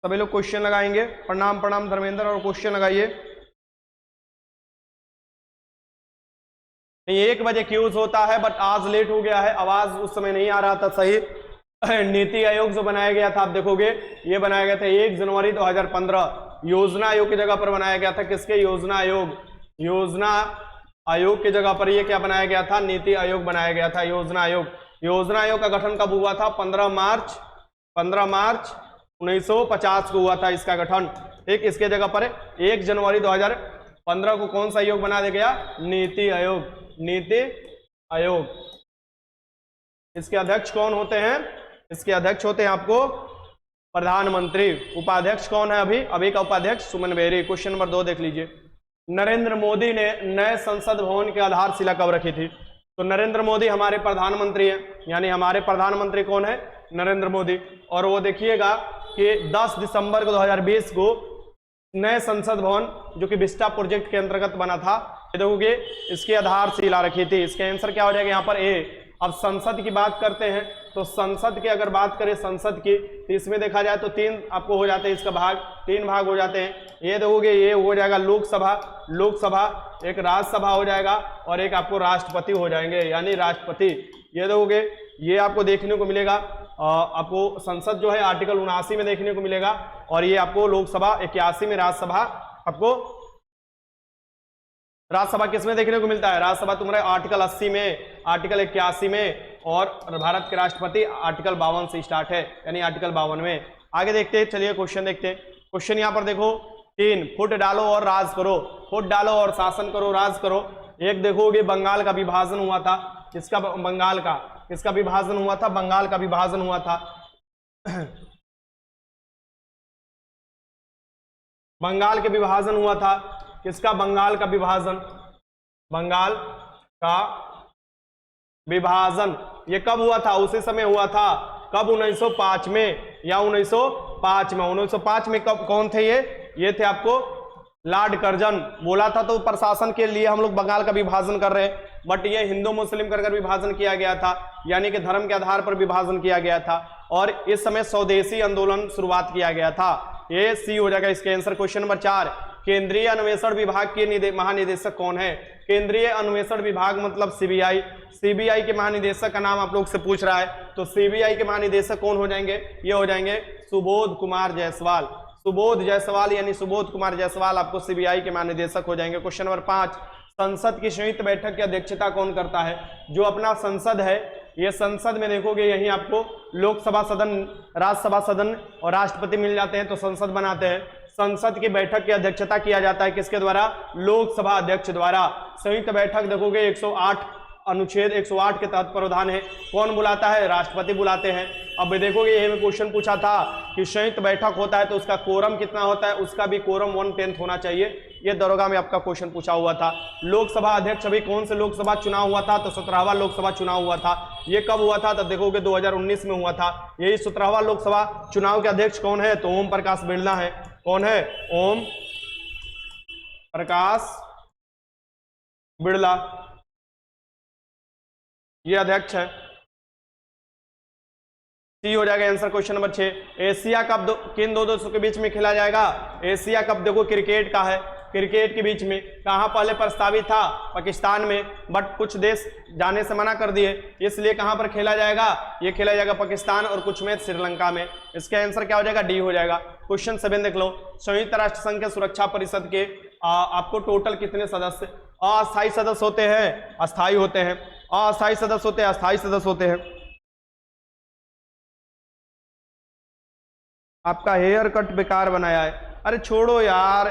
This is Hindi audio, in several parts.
सभी लोग क्वेश्चन लगाएंगे। प्रणाम प्रणाम धर्मेंद्र, और क्वेश्चन लगाइए। 1 बजे क्यूज होता है, बट आज लेट हो गया है, आवाज उस समय नहीं आ रहा था सही। नीति आयोग जो बनाया गया था, आप देखोगे ये बनाया गया था 1 जनवरी 2015। योजना आयोग की जगह पर बनाया गया था। किसके? योजना आयोग। योजना आयोग की जगह पर ये क्या बनाया गया था? नीति आयोग बनाया गया था। योजना आयोग। योजना आयोग का गठन कब हुआ था? 15 मार्च 1950 को हुआ था इसका गठन। ठीक, इसके जगह पर 1 जनवरी 2015 को कौन सा आयोग बना दिया गया? नीति आयोग। नीति आयोग। इसके अध्यक्ष कौन होते हैं? इसके अध्यक्ष होते हैं आपको प्रधानमंत्री। उपाध्यक्ष कौन है? अभी का उपाध्यक्ष सुमन बेरी। क्वेश्चन नंबर 2 देख लीजिए। नरेंद्र मोदी ने नए संसद भवन की आधारशिला कब रखी थी? तो नरेंद्र मोदी हमारे प्रधानमंत्री हैं, यानी हमारे प्रधानमंत्री कौन है? नरेंद्र मोदी। और वो देखिएगा कि 10 दिसंबर 2020 को नए संसद भवन जो कि विस्टा प्रोजेक्ट के अंतर्गत बना था, देखोगे इसकी आधारशिला रखी थी। इसका आंसर क्या हो जाएगा यहाँ पर? ए। अब संसद की बात करते हैं, तो संसद की अगर बात करें संसद की, तो इसमें देखा जाए तो 3 आपको हो जाते हैं, इसका भाग 3 भाग हो जाते हैं। ये देखोगे ये हो जाएगा लोकसभा, एक राज्यसभा हो जाएगा, और एक आपको राष्ट्रपति हो जाएंगे, यानी राष्ट्रपति। ये देखोगे ये आपको देखने को मिलेगा, आपको संसद जो है आर्टिकल 79 में देखने को मिलेगा, और ये आपको लोकसभा 81 में, राज्यसभा आपको राज्यसभा किसमें देखने को मिलता है? राज्यसभा तुम्हारे आर्टिकल 80 में, आर्टिकल 81 में, और भारत के राष्ट्रपति आर्टिकल 52 से स्टार्ट है, यानी आर्टिकल 52 में। आगे देखते हैं, चलिए क्वेश्चन देखते हैं। क्वेश्चन यहाँ पर देखो 3, फुट डालो और राज करो। फुट डालो और शासन करो, राज करो। एक देखोगे बंगाल का विभाजन हुआ था। किसका? बंगाल का। किसका विभाजन हुआ था? बंगाल का विभाजन हुआ था। बंगाल के विभाजन हुआ था। किसका? बंगाल का विभाजन। बंगाल का विभाजन ये कब हुआ था? उसी समय हुआ था। कब? 1905 में, या 1905 में। 1905 में कब? कौन थे ये थे आपको लॉर्ड कर्जन। बोला था तो प्रशासन के लिए हम लोग बंगाल का विभाजन कर रहे हैं, बट ये हिंदू मुस्लिम कर विभाजन किया गया था, यानी कि धर्म के आधार पर विभाजन किया गया था। और इस समय स्वदेशी आंदोलन शुरुआत किया गया था। ये सी हो जाएगा इसके आंसर। क्वेश्चन नंबर 4, केंद्रीय अन्वेषण विभाग के महानिदेशक कौन है? केंद्रीय अन्वेषण विभाग मतलब सीबीआई। सीबीआई के महानिदेशक का नाम आप लोग से पूछ रहा है, तो सीबीआई के महानिदेशक कौन हो जाएंगे? ये हो जाएंगे सुबोध कुमार जायसवाल। सुबोध जायसवाल यानी सुबोध कुमार जायसवाल आपको सीबीआई के महानिदेशक हो जाएंगे। क्वेश्चन नंबर 5, संसद की संयुक्त बैठक की अध्यक्षता कौन करता है? जो अपना संसद है, ये संसद में देखोगे यही आपको लोकसभा सदन, राज्यसभा सदन और राष्ट्रपति मिल जाते हैं, तो संसद बनाते हैं। संसद की बैठक की अध्यक्षता किया जाता है किसके द्वारा? लोकसभा अध्यक्ष द्वारा। संयुक्त बैठक देखोगे 108 अनुच्छेद 108 के तहत प्रावधान है। कौन बुलाता है? राष्ट्रपति बुलाते हैं। अब देखोगे यही में क्वेश्चन पूछा था कि संयुक्त बैठक होता है तो उसका कोरम कितना होता है? उसका भी कोरम 1/10 होना चाहिए। ये दरोगा में आपका क्वेश्चन पूछा हुआ था। लोकसभा अध्यक्ष अभी कौन से लोकसभा चुनाव हुआ था? तो 17वां लोकसभा चुनाव हुआ था। ये कब हुआ था? तब देखोगे 2019 में हुआ था। यही 17वां लोकसभा चुनाव के अध्यक्ष कौन है? तो ओम प्रकाश बिरला है। कौन है? ओम प्रकाश बिरला, ये अध्यक्ष है। सी हो जाएगा answer. Question number 6, Asia cup किन दो देशों के बीच में खेला जाएगा? एशिया कप देखो क्रिकेट का है, क्रिकेट के बीच में। कहाँ पहले प्रस्तावित था? पाकिस्तान में, बट कुछ देश जाने से मना कर दिए, इसलिए कहाँ पर खेला जाएगा? ये खेला जाएगा पाकिस्तान, और कुछ मैच श्रीलंका में। इसका आंसर क्या हो जाएगा? डी हो जाएगा। क्वेश्चन 7 देख लो, संयुक्त राष्ट्र संघ के सुरक्षा परिषद के आपको टोटल कितने सदस्य? अस्थायी सदस्य होते हैं, अस्थायी होते हैं, अस्थायी सदस्य होते हैं, अस्थायी सदस्य होते हैं। आपका हेयर कट बेकार बनाया है। अरे छोड़ो यार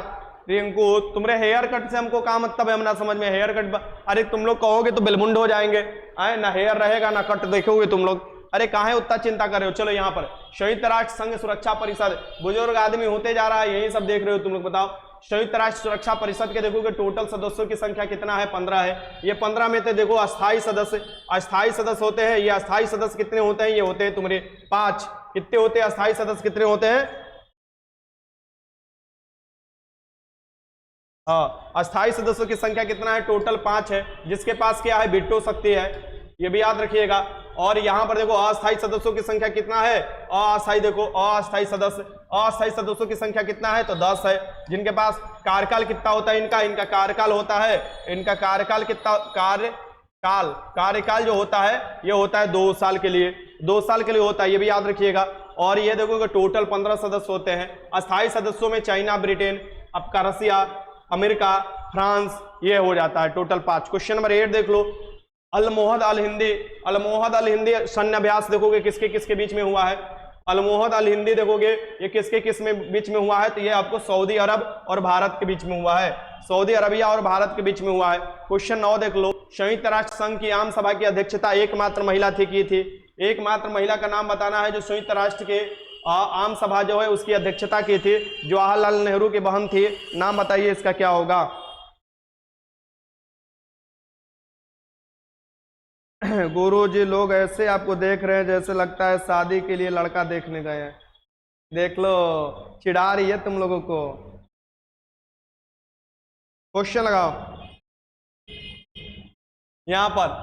रिंकू, तुम्हारे हेयर कट से हमको क्या मतलब है? हम ना समझ में हेयर कट अरे तुम लोग कहोगे तो बेलमुंड हो जाएंगे, ना हेयर रहेगा ना कट देखोगे तुम लोग। अरे काहे उतना चिंता कर रहे हो? चलो यहाँ पर संयुक्त राष्ट्र संघ सुरक्षा परिषद, बुजुर्ग आदमी होते जा रहा है, यही सब देख रहे हो तुम लोग। बताओ संयुक्त राष्ट्र सुरक्षा परिषद के देखोगे टोटल सदस्यों की संख्या कितना है? 15 है। ये 15 में से देखो अस्थायी सदस्य होते हैं। ये अस्थायी सदस्य कितने होते हैं? ये होते हैं तुम्हारे 5। कितने होते हैं अस्थायी सदस्य? कितने होते हैं? हाँ, अस्थायी सदस्यों की संख्या कितना है? टोटल 5 है। जिसके पास क्या है? वीटो शक्ति है, ये भी याद रखिएगा। और यहाँ पर देखो अस्थायी सदस्यों की संख्या कितना है, अस्थायी देखो अस्थायी सदस्यों की संख्या कितना है, तो 10 है। जिनके पास कार्यकाल कितना होता है इनका कार्यकाल होता है, इनका कार्यकाल कितना, कार्यकाल जो होता है ये होता है 2 साल के लिए, 2 साल के लिए होता है, ये भी याद रखिएगा। और ये देखोगे टोटल 15 सदस्य होते हैं। अस्थायी सदस्यों में चाइना, ब्रिटेन, आपका रसिया, अमेरिका, फ्रांस, ये हो जाता है टोटल 5। क्वेश्चन नंबर 8 देख लो, अलमोहद अल हिंदी सैन्य अभ्यास देखोगे किसके किसके बीच में हुआ है, अलमोहद अल हिंदी देखोगे ये किसके किस में बीच में हुआ है, तो ये आपको सऊदी अरब और भारत के बीच में हुआ है, सऊदी अरबिया और भारत के बीच में हुआ है। क्वेश्चन 9 देख लो, संयुक्त राष्ट्र संघ की आम सभा की अध्यक्षता एकमात्र महिला की थी, एकमात्र महिला का नाम बताना है जो संयुक्त राष्ट्र के आम सभा जो है उसकी अध्यक्षता की थी, जवाहरलाल नेहरू की बहन थी, नाम बताइए इसका क्या होगा। गुरुजी लोग ऐसे आपको देख रहे हैं जैसे लगता है शादी के लिए लड़का देखने गए हैं, देख लो चिढ़ा रही है तुम लोगों को। क्वेश्चन लगाओ, यहां पर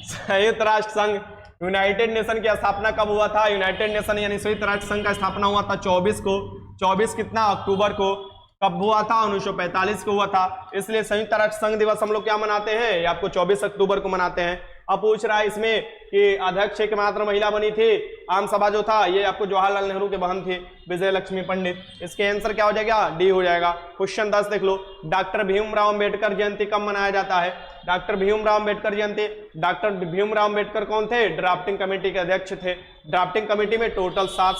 संयुक्त राष्ट्र संघ यूनाइटेड नेशन की स्थापना कब हुआ था, यूनाइटेड नेशन यानी संयुक्त राष्ट्र संघ का स्थापना हुआ था 24 कितना अक्टूबर को, कब हुआ था 1945 को हुआ था, इसलिए संयुक्त राष्ट्र संघ दिवस हम लोग क्या मनाते हैं, ये आपको 24 अक्टूबर को मनाते हैं। अब पूछ रहा है इसमें कि अध्यक्ष एकमात्र महिला बनी थी, आम सभा जो था ये आपको जवाहरलाल नेहरू के बहन थी विजय लक्ष्मी पंडित, इसके आंसर क्या हो जाएगा, डी हो जाएगा। क्वेश्चन 10 देख लो, डॉक्टर भीमराव अंबेडकर जयंती कब मनाया जाता है, डॉक्टर भीमराव अंबेडकर जयंती, डॉक्टर भीमराव अंबेडकर कौन थे, ड्राफ्टिंग कमेटी के अध्यक्ष थे, ड्राफ्टिंग कमेटी में टोटल 7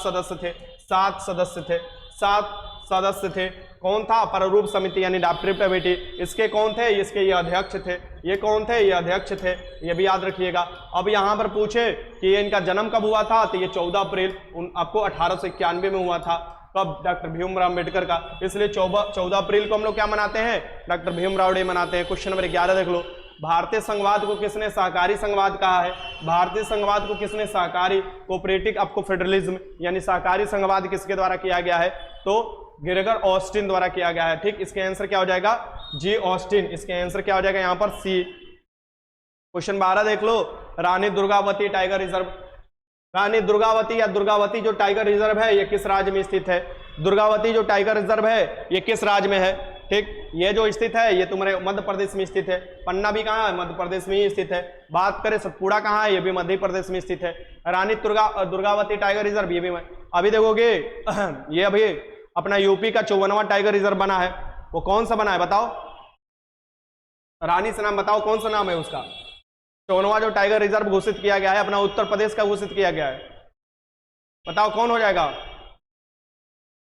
सदस्य थे, कौन था, प्रारूप समिति यानी ड्राफ्टिंग कमेटी, इसके कौन थे, इसके ये अध्यक्ष थे, ये कौन थे, ये अध्यक्ष थे, ये भी याद रखिएगा। अब यहाँ पर पूछे कि ये इनका जन्म कब हुआ था, तो ये 14 अप्रैल आपको 1891 में हुआ था, कब, डॉक्टर भीमराव अम्बेडकर का, इसलिए 14 अप्रैल को हम लोग क्या मनाते हैं, डॉक्टर भीमराव डे मनाते हैं। क्वेश्चन नंबर 11 देख लो, भारतीय संघवाद को किसने सहकारी संघवाद कहा है, भारतीय संघवाद को किसने सहकारी कोऑपरेटिव आपको फेडरलिज्म यानी सहकारी संघवाद किसके द्वारा किया गया है, तो ग्रेगर ऑस्टिन द्वारा किया गया है, ठीक। इसके आंसर क्या हो जाएगा, जी ऑस्टिन, इसके आंसर क्या हो जाएगा यहाँ पर सी। क्वेश्चन 12 देख लो, रानी दुर्गावती टाइगर रिजर्व, रानी दुर्गावती या दुर्गावती जो टाइगर रिजर्व है ये किस राज्य में स्थित है, दुर्गावती जो टाइगर रिजर्व है ये किस राज्य में है, ठीक। ये जो स्थित है ये तुम्हारे मध्य प्रदेश में स्थित है, पन्ना भी कहाँ है, मध्य प्रदेश में ही स्थित है। बात करें सतपुड़ा कहाँ है, ये भी मध्य प्रदेश में स्थित है। रानी दुर्गावती टाइगर रिजर्व ये भी अभी देखोगे ये अभी अपना यूपी का 54वां टाइगर रिजर्व बना है, वो कौन सा बना है बताओ, रानी से नाम बताओ कौन सा नाम है उसका, 54वां जो टाइगर रिजर्व घोषित किया गया है अपना उत्तर प्रदेश का घोषित किया गया है, बताओ कौन हो जाएगा,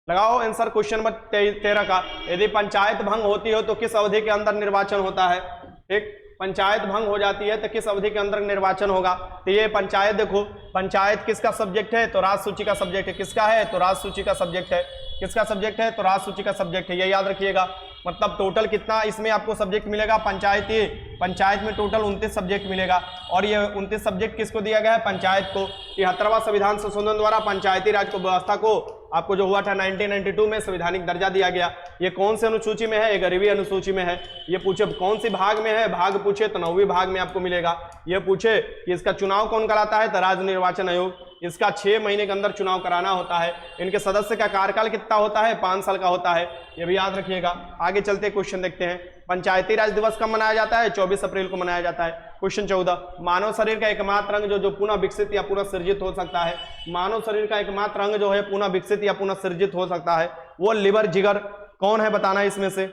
लगाओ आंसर। क्वेश्चन नंबर 13 का, यदि पंचायत भंग होती हो तो किस अवधि के अंदर निर्वाचन होता है, ठीक। पंचायत भंग हो जाती है तो किस अवधि के अंदर निर्वाचन होगा, तो ये पंचायत देखो, पंचायत किसका सब्जेक्ट है, तो राज सूची का सब्जेक्ट है, किसका है, तो राज सूची का सब्जेक्ट है, किसका सब्जेक्ट है, तो राज सूची का सब्जेक्ट है, ये याद रखिएगा। मतलब टोटल कितना इसमें आपको सब्जेक्ट मिलेगा, पंचायत में टोटल 29 सब्जेक्ट मिलेगा, और ये 29 सब्जेक्ट किसको दिया गया है, पंचायत को। 73वां संविधान संशोधन द्वारा पंचायती राज को व्यवस्था को आपको जो हुआ था 1992 में संवैधानिक दर्जा दिया गया। ये कौन से अनुसूची में है, ये गरीबी अनुसूची में है। ये पूछे कौन सी भाग में है, भाग पूछे तो 9वीं भाग में आपको मिलेगा। ये पूछे कि इसका चुनाव कौन कराता है, तो राज्य निर्वाचन आयोग, इसका 6 महीने के अंदर चुनाव कराना होता है। इनके सदस्य का कार्यकाल कितना होता है, 5 साल का होता है, ये भी याद रखिएगा। आगे चलते क्वेश्चन देखते हैं, पंचायती राज दिवस कब मनाया जाता है, 24 अप्रैल को मनाया जाता है। क्वेश्चन 14, मानव शरीर का एकमात्र अंग जो पुनः विकसित या पुनः सृजित हो सकता है, मानव शरीर का एकमात्र अंग जो है पुनः विकसित या पुनः सृजित हो सकता है, वो लिवर, जिगर कौन है बताना है इसमें से।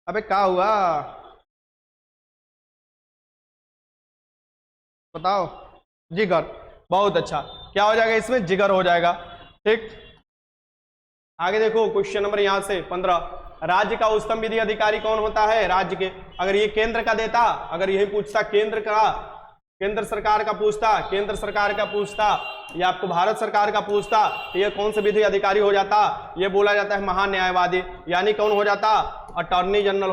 अबे क्या हुआ बताओ, जिगर, बहुत अच्छा, क्या हो जाएगा इसमें, जिगर हो जाएगा, ठीक। आगे देखो क्वेश्चन नंबर यहां से 15, राज्य का उच्चतम विधि अधिकारी कौन होता है, राज्य के, अगर ये केंद्र का देता, अगर यही पूछता केंद्र सरकार का पूछता या आपको भारत सरकार का पूछता, तो ये कौन से विधि अधिकारी हो जाता, ये बोला जाता है महान्यायवादी, यानी कौन हो जाता, अटॉर्नी जनरल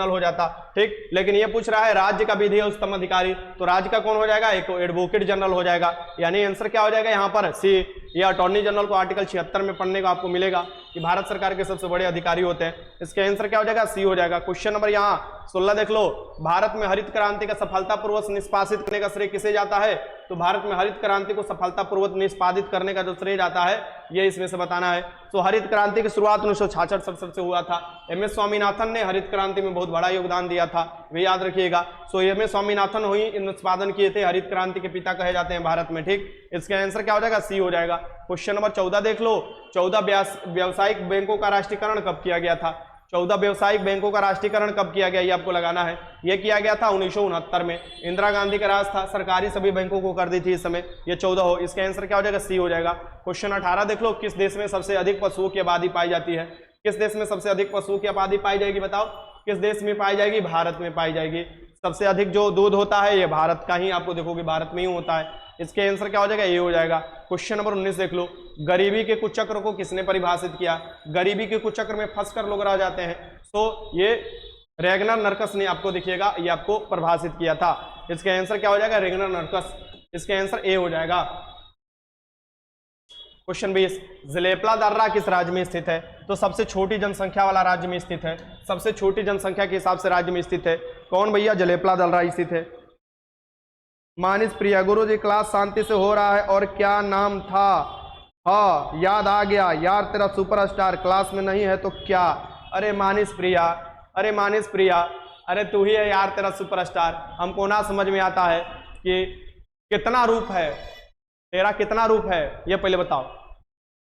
हो जाता, ठीक। लेकिन ये पूछ रहा है राज्य का विधि उच्चतम अधिकारी, तो राज्य का कौन हो जाएगा, एक एडवोकेट जनरल हो जाएगा, यानी आंसर क्या हो जाएगा यहाँ पर सी, ये अटॉर्नी जनरल को आर्टिकल 76 में पढ़ने को आपको मिलेगा कि भारत सरकार के सबसे बड़े अधिकारी होते हैं। इसका आंसर क्या हो जाएगा? सी हो जाएगा। क्वेश्चन नंबर यहाँ 16 देख लो, भारत में हरित क्रांति का सफलतापूर्वक निष्पादित करने का श्रेय किसे जाता है? तो भारत में हरित क्रांति को सफलतापूर्वक निष्पादित करने का जो श्रेय जाता है ये इसमें से बताना है। तो हरित क्रांति की शुरुआत 1966-67 से हुआ था। एम एस स्वामीनाथन ने हरित क्रांति में बहुत बड़ा योगदान दिया था, वे याद रखिएगा। सो एम एस स्वामीनाथन ही निष्पादन किए थे, हरित क्रांति के पिता कहे जाते हैं भारत में। ठीक, इसका आंसर क्या हो जाएगा? सी हो जाएगा। क्वेश्चन नंबर 14 देख लो, 14 व्यावसायिक बैंकों का राष्ट्रीयकरण कब किया गया था? 14 व्यावसायिक बैंकों का राष्ट्रीयकरण कब किया गया ये आपको लगाना है। ये किया गया था 1969 में, इंदिरा गांधी का राज था, सरकारी सभी बैंकों को कर दी थी इस समय। ये 14 हो, इसका आंसर क्या हो जाएगा? सी हो जाएगा। क्वेश्चन 18 देख लो, किस देश में सबसे अधिक पशुओं की आबादी पाई जाती है? किस देश में सबसे अधिक पशुओं की आबादी पाई जाएगी? बताओ किस देश में पाई जाएगी? भारत में पाई जाएगी। सबसे अधिक जो दूध होता है ये भारत का ही आपको देखोगे भारत में ही होता है। इसके आंसर क्या हो जाएगा? ये हो जाएगा। क्वेश्चन नंबर 19 देख लो, गरीबी के कुचक्र को किसने परिभाषित किया? गरीबी के कुचक्र में फंसकर लोग रह जाते हैं, तो ये रेगनर नर्कस ने आपको देखिएगा ये आपको परिभाषित किया था। इसका आंसर क्या हो जाएगा? रेगनर नर्कस। इसका आंसर ए हो जाएगा। क्वेश्चन 20, जलेपला दर्रा किस राज्य में स्थित है? तो सबसे छोटी जनसंख्या वाला राज्य में स्थित है, सबसे छोटी जनसंख्या के हिसाब से राज्य में स्थित है। कौन भैया? जलेपला दर्रा स्थित है। मानिस प्रिया, गुरु जी क्लास शांति से हो रहा है और क्या नाम था? हाँ याद आ गया यार, तेरा सुपरस्टार क्लास में नहीं है तो क्या? अरे मानिस प्रिया, अरे मानिस प्रिया, अरे तू ही है यार तेरा सुपरस्टार। हमको ना समझ में आता है कि कितना रूप है तेरा, कितना रूप है ये पहले बताओ।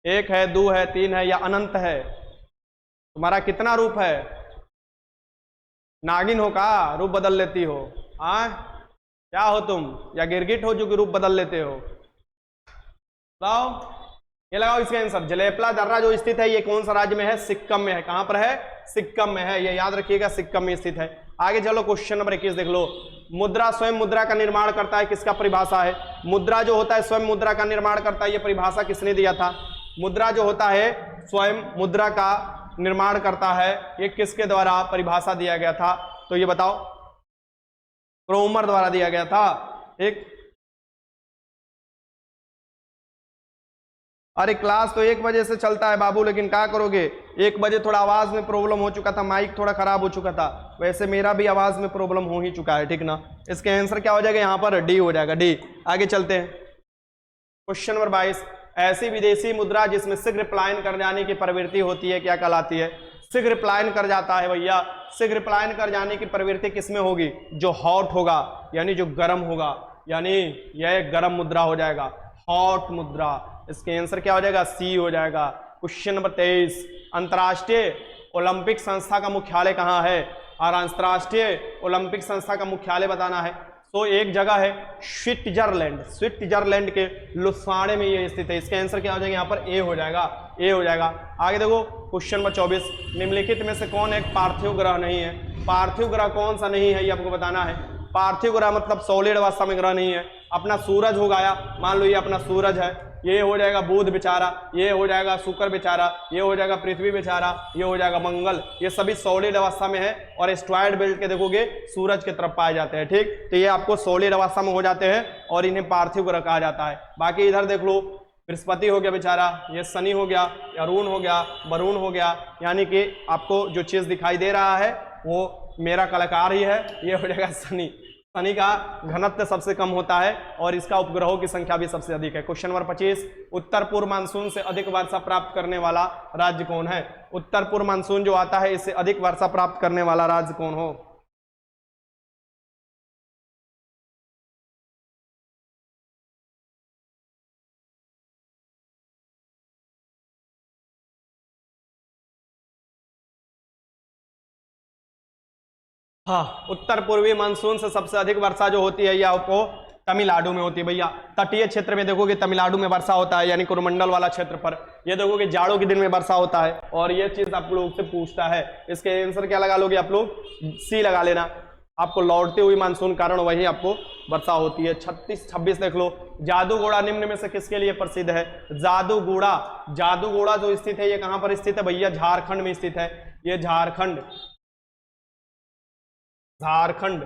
1 है, 2 है, 3 है या अनंत है? तुम्हारा कितना रूप है? नागिन हो का रूप बदल लेती हो? हाँ क्या हो तुम, या गिरगिट हो जो कि रूप बदल लेते हो? बताओ, ये लगाओ इसका आंसर। जलेपला दर्रा जो स्थित है ये कौन सा राज्य में है? सिक्किम में है। कहां पर है? सिक्किम में है, ये याद रखिएगा, सिक्किम में स्थित है। आगे चलो, क्वेश्चन नंबर 21 देख लो, मुद्रा स्वयं मुद्रा का निर्माण करता है, किसका परिभाषा है? मुद्रा जो होता है स्वयं मुद्रा का निर्माण करता है, ये परिभाषा किसने दिया था? मुद्रा जो होता है स्वयं मुद्रा का निर्माण करता है, ये किसके द्वारा परिभाषा दिया गया था? तो ये बताओ, क्रोमर द्वारा दिया गया था। एक अरे क्लास तो 1 बजे से चलता है बाबू, लेकिन क्या करोगे, 1 बजे थोड़ा आवाज में प्रॉब्लम हो चुका था, माइक थोड़ा खराब हो चुका था, वैसे मेरा भी आवाज में प्रॉब्लम हो ही चुका है, ठीक ना। इसका आंसर क्या हो जाएगा? यहाँ पर डी हो जाएगा, डी। आगे चलते हैं, क्वेश्चन नंबर 22, ऐसी विदेशी मुद्रा जिसमें शीघ्र पलायन कर जाने की प्रवृत्ति होती है क्या कहलाती है? शीघ्र पलायन कर जाता है भैया, शीघ्र पलायन कर जाने की प्रवृत्ति किसमें होगी? जो हॉट होगा, यानी जो गर्म होगा, यानी यह गर्म मुद्रा हो जाएगा, हॉट मुद्रा। इसके आंसर क्या हो जाएगा? सी हो जाएगा। क्वेश्चन नंबर 23, अंतर्राष्ट्रीय ओलंपिक संस्था का मुख्यालय कहाँ है? और अंतर्राष्ट्रीय ओलंपिक संस्था का मुख्यालय बताना है। तो एक जगह है स्विट्जरलैंड, स्विट्जरलैंड के लुसाने में ये स्थित है। इसका आंसर क्या हो जाएगा? यहाँ पर ए हो जाएगा, ए हो जाएगा। आगे देखो, क्वेश्चन नंबर 24, निम्नलिखित में से कौन एक पार्थिव ग्रह नहीं है? पार्थिव ग्रह कौन सा नहीं है ये आपको बताना है। पार्थिव ग्रह मतलब सॉलिड अवस्था में ग्रह नहीं है। अपना सूरज हो गया, मान लो ये अपना सूरज है, ये हो जाएगा बुध बेचारा, ये हो जाएगा शुक्र बेचारा, ये हो जाएगा पृथ्वी बेचारा, ये हो जाएगा मंगल, ये सभी सॉलिड अवस्था में है और एस्ट्रॉयड बेल्ट के देखोगे सूरज की तरफ पाए जाते हैं, ठीक। तो ये आपको सॉलिड अवस्था में हो जाते हैं और इन्हें पार्थिव ग्रह कहा जाता है। बाकी इधर देख लो, बृहस्पति हो गया बेचारा, ये शनि हो गया, अरुण हो गया, वरुण हो गया, यानी कि आपको जो चीज दिखाई दे रहा है वो मेरा कलाकार ही है, ये हो जाएगा शनि। शनि का घनत्व सबसे कम होता है और इसका उपग्रहों की संख्या भी सबसे अधिक है। क्वेश्चन नंबर 25, उत्तर पूर्व मानसून से अधिक वर्षा प्राप्त करने वाला राज्य कौन है? उत्तर पूर्व मानसून जो आता है इससे अधिक वर्षा प्राप्त करने वाला राज्य कौन हो? हाँ, उत्तर पूर्वी मानसून से सबसे अधिक वर्षा जो होती है या आपको तमिलनाडु में होती है भैया। तटीय क्षेत्र में देखोगे तमिलनाडु में वर्षा होता है, यानी कोरोमंडल वाला क्षेत्र पर। ये देखोगे जाड़ों के दिन में वर्षा होता है और ये चीज आप लोग से पूछता है। इसके आंसर क्या लगा लोगे आप लोग? सी लगा लेना। आपको लौटते हुए मानसून कारण वही आपको वर्षा होती है। 36-26 देख लो, जादूगोड़ा निम्न में से किसके लिए प्रसिद्ध है? जादूगोड़ा, जादूगोड़ा जो स्थित है ये कहां पर स्थित है भैया? झारखंड में स्थित है। ये झारखंड, झारखंड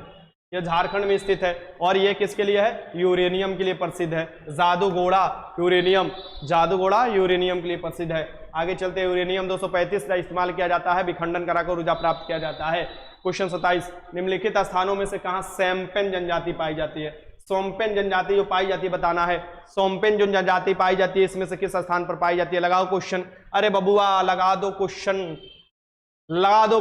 ये झारखंड में स्थित है। और ये किसके लिए है? यूरेनियम के लिए प्रसिद्ध है। जादूगोड़ा यूरेनियम, जादूगोड़ा यूरेनियम के लिए प्रसिद्ध है। आगे चलते हैं, यूरेनियम 235 का इस्तेमाल किया जाता है, विखंडन कराकर ऊर्जा प्राप्त किया जाता है। क्वेश्चन 27, निम्नलिखित स्थानों में से कहाँ सैम्पेन जनजाति पाई जाती है? सोम्पेन जनजाति जो पाई जाती है बताना है। सोम्पेन जो जनजाति पाई जाती है इसमें से किस स्थान पर पाई जाती है? लगाओ क्वेश्चन। अरे बबुआ लगा दो क्वेश्चन, लगा दो,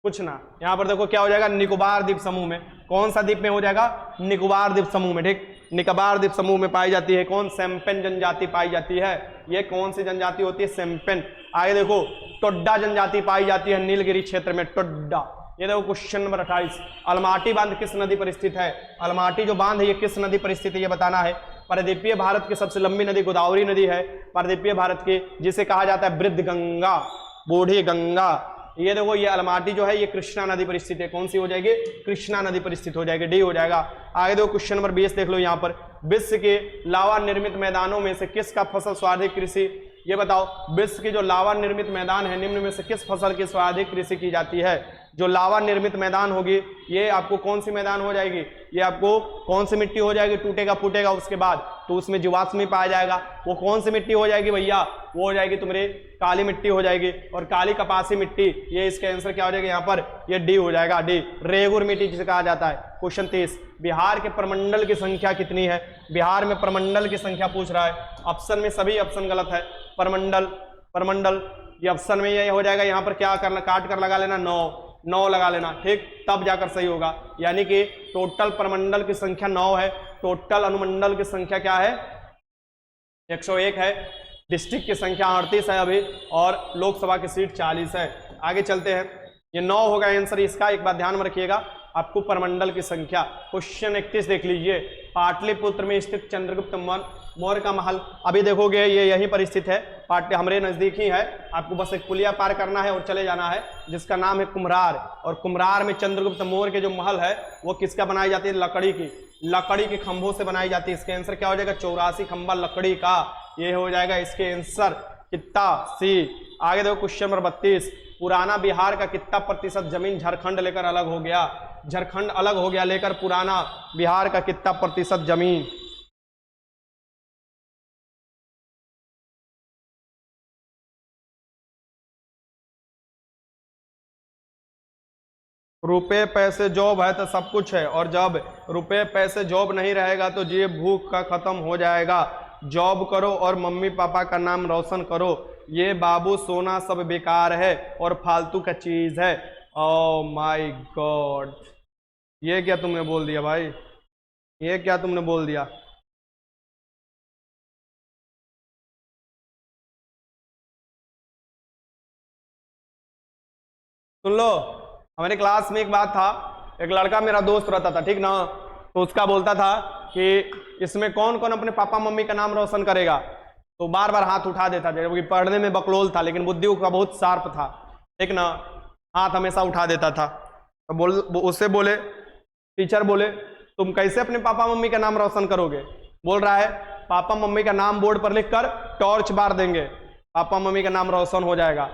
कुछ ना। यहां पर देखो क्या हो जाएगा, निकोबार द्वीप समूह में। कौन सा द्वीप में हो जाएगा? निकोबार द्वीप समूह में। ठीक, निकोबार द्वीप समूह में पाई जाती है। कौन? सैम्पेन जनजाति पाई जाती है। ये कौन सी जनजाति होती है? सैम्पेन। आगे देखो, टोड्डा जनजाति पाई जाती है नीलगिरी क्षेत्र में, टोड्डा। ये देखो क्वेश्चन नंबर 28, अलमाटी बांध किस नदी पर स्थित है? अलमाटी जो बांध है ये किस नदी पर स्थित है ये बताना है। परिद्वीपीय भारत की सबसे लंबी नदी गोदावरी नदी है, परिद्वीपीय भारत की, जिसे कहा जाता है वृद्ध गंगा, बूढ़ी गंगा। ये देखो ये अलमाटी जो है ये कृष्णा नदी पर स्थित है। कौन सी हो जाएगी? कृष्णा नदी पर स्थित हो जाएगी, डी हो जाएगा। आगे देखो क्वेश्चन नंबर 20 देख लो यहाँ पर, विश्व के लावा निर्मित मैदानों में से किसका फसल सर्वाधिक कृषि? ये बताओ, विश्व के जो लावा निर्मित मैदान है निम्न में से किस फसल की सर्वाधिक कृषि की जाती है? जो लावा निर्मित मैदान होगी ये आपको कौन सी मैदान हो जाएगी? ये आपको कौन सी मिट्टी हो जाएगी? टूटेगा फूटेगा उसके बाद तो उसमें जीवाश्म पाया जाएगा। वो कौन सी मिट्टी हो जाएगी भैया? वो हो जाएगी तुम्हारी काली मिट्टी हो जाएगी, और काली कपासी मिट्टी। ये इसका आंसर क्या हो जाएगा यहाँ पर? ये डी हो जाएगा, डी, रेगुर मिट्टी जिसे कहा जाता है। क्वेश्चन 30, बिहार के प्रमंडल की संख्या कितनी है? बिहार में प्रमंडल की संख्या पूछ रहा है। ऑप्शन में सभी ऑप्शन गलत है। प्रमंडल, प्रमंडल ये ऑप्शन में ये हो जाएगा। यहाँ पर क्या करना, काट कर लगा लेना, 9 लगा लेना, ठीक, तब जाकर सही होगा। यानी कि टोटल प्रमंडल की संख्या 9 है, टोटल अनुमंडल की संख्या क्या है? 101 है, डिस्ट्रिक्ट की संख्या 38 है अभी, और लोकसभा की सीट 40 है। आगे चलते हैं, ये 9 होगा आंसर इसका। एक बात ध्यान में रखिएगा, आपको प्रमंडल की संख्या। क्वेश्चन 31 देख लीजिए, पाटलिपुत्र में स्थित चंद्रगुप्त मौर्य का महल, अभी देखोगे ये यहीं पर स्थित है, हमारे नजदीक ही है। आपको बस एक पुलिया पार करना है और चले जाना है, जिसका नाम है कुम्हरार। और कुम्हरार में चंद्रगुप्त मौर्य के जो महल है वो किसका बनाई जाती है? लकड़ी की, लकड़ी के खंभों से बनाई जाती है। इसके आंसर क्या हो जाएगा? 84 खंभा लकड़ी का, ये हो जाएगा इसके आंसर, कितना सी। आगे देखो क्वेश्चन नंबर 32, पुराना बिहार का कितना प्रतिशत जमीन झारखंड लेकर अलग हो गया? झारखंड अलग हो गया लेकर पुराना बिहार का कितना प्रतिशत जमीन? रुपए पैसे जॉब है तो सब कुछ है, और जब रुपए पैसे जॉब नहीं रहेगा तो ये भूख का खत्म हो जाएगा। जॉब करो और मम्मी पापा का नाम रोशन करो, ये बाबू सोना सब बेकार है और फालतू का चीज है। ओह माय गॉड, ये क्या तुमने बोल दिया भाई? ये क्या तुमने बोल दिया? सुन लो, हमारे क्लास में एक बात था, एक लड़का मेरा दोस्त रहता था, ठीक ना, तो उसका बोलता था कि इसमें कौन कौन अपने पापा मम्मी का नाम रोशन करेगा, तो बार बार हाथ उठा देता था। जबकि पढ़ने में बकलोल था लेकिन बुद्धि उसका बहुत शार्प था, ठीक ना, हाथ हमेशा उठा देता था। तो उससे बोले, टीचर बोले तुम कैसे अपने पापा मम्मी का नाम रोशन करोगे? बोल रहा है पापा मम्मी का नाम बोर्ड पर लिखकर टॉर्च बार देंगे, पापा मम्मी का नाम रोशन हो जाएगा।